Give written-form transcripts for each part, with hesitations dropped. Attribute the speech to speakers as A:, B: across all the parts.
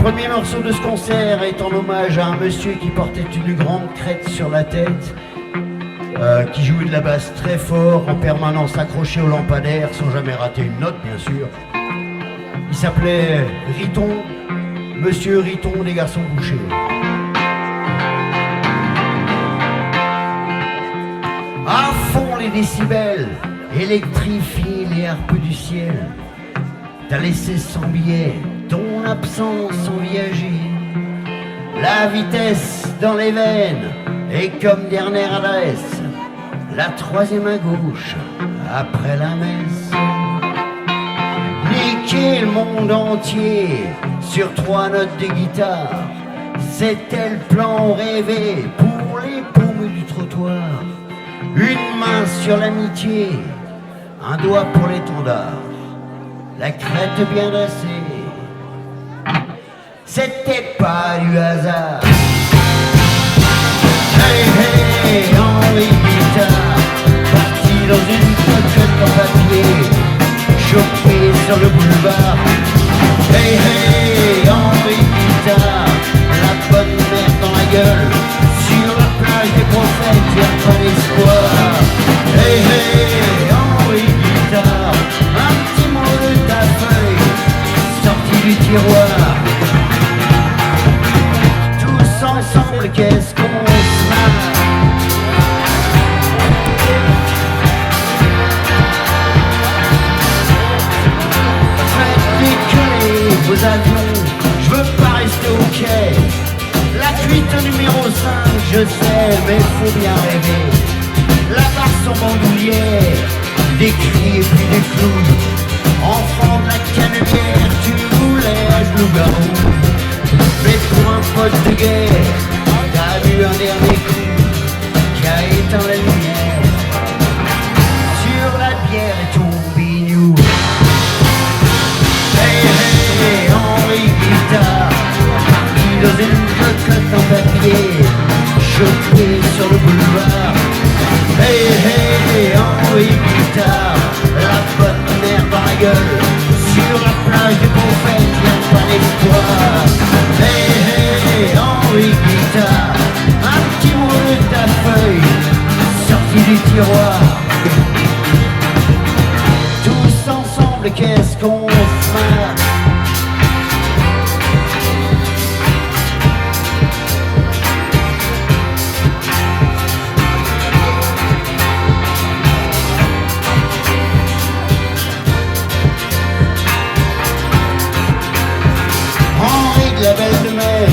A: premier morceau de ce concert est en hommage à un monsieur qui portait une grande crête sur la tête, qui jouait de la basse très fort, en permanence accroché au lampadaire, sans jamais rater une note bien sûr. Il s'appelait Riton, Monsieur Riton des Garçons Bouchers. À fond les décibels, électrifie les harpes du ciel. T'as laissé sans billet ton absence sans viager. La vitesse dans les veines et comme dernière adresse, la troisième à gauche après la messe. Niquer le monde entier sur 3 notes de guitare, c'était le plan rêvé pour les paumes du trottoir. Une main sur l'amitié, un doigt pour l'étendard, la crête bien dressée. C'était pas du hasard. Hey hey, Henri Guitare, parti dans une cocotte en papier, chopé sur le boulevard. Hey hey, Henri Guitare, la bonne mère dans la gueule, sur la plage des prophètes, y'a pas d'espoir. Hey hey, Henri Guitare, un petit mot de ta feuille, sorti du tiroir. Tous ensemble, qu'est-ce qu'on se marre. Faites décoller vos avions, je veux pas rester au quai. La cuite numéro 5, je sais, mais faut bien rêver. La barre sans bandoulière, des cris et puis des clous. Enfant de la canebière, tu voulais à loup-garou. Mais pour un pote de guerre, t'as vu un dernier coup qui a éteint la lumière sur la bière et ton bignou. Hey hey, Henri Guitare, parti dans une cocotte en papier, chopé sur le boulevard. Hey hey, Henri Guitare, la bonne mère dans la gueule, sur la plage des prophètes, y'a pas d'espoir. Hey hey, Henri Guitare, un petit mot de ta feuille, sorti du tiroir. Tous ensemble, qu'est-ce qu'on se marre. La belle de mer,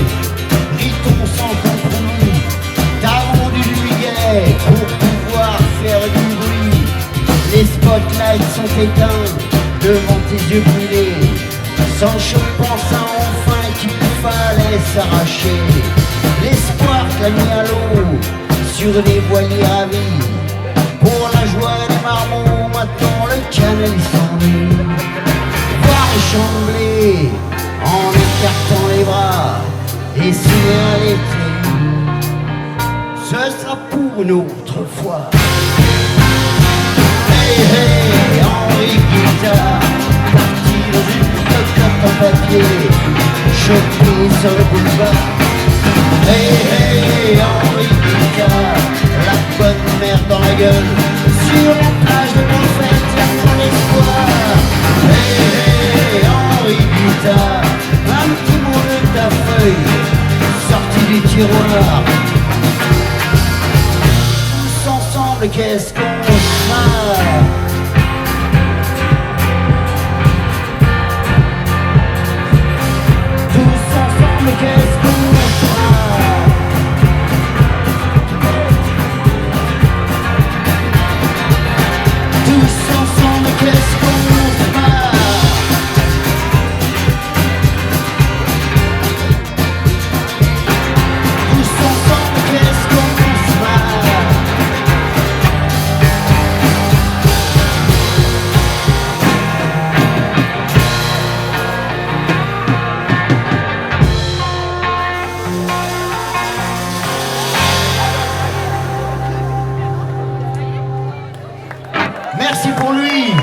A: Riton sans compromis, t'as vendu du billet pour pouvoir faire du bruit. Les spotlights sont éteints devant tes yeux brûlés. Sancho pensa enfin qu'il fallait s'arracher. L'espoir t'a mis à l'eau sur des voiliers ravis. Pour la joie des marmots, maintenant le canal s'ennuie. Voir les chamblés en écartant les bras et signer à l'été, ce sera pour une autre fois. Hey hey, Henri Guitare, parti dans une cocotte en papier, chopé sur le boulevard. Hey hey, Henri Guitare, la bonne mère dans la gueule, sur la plage de prophète, y'a pas d'espoir. Hey hey, Henri Guitare, un petit mot de ta feuille, sorti du tiroir. Tous ensemble, qu'est-ce qu'on se marre. Tous ensemble, qu'est-ce qu'on se marre. Tous ensemble, qu'est-ce qu'on se marre. Merci pour lui.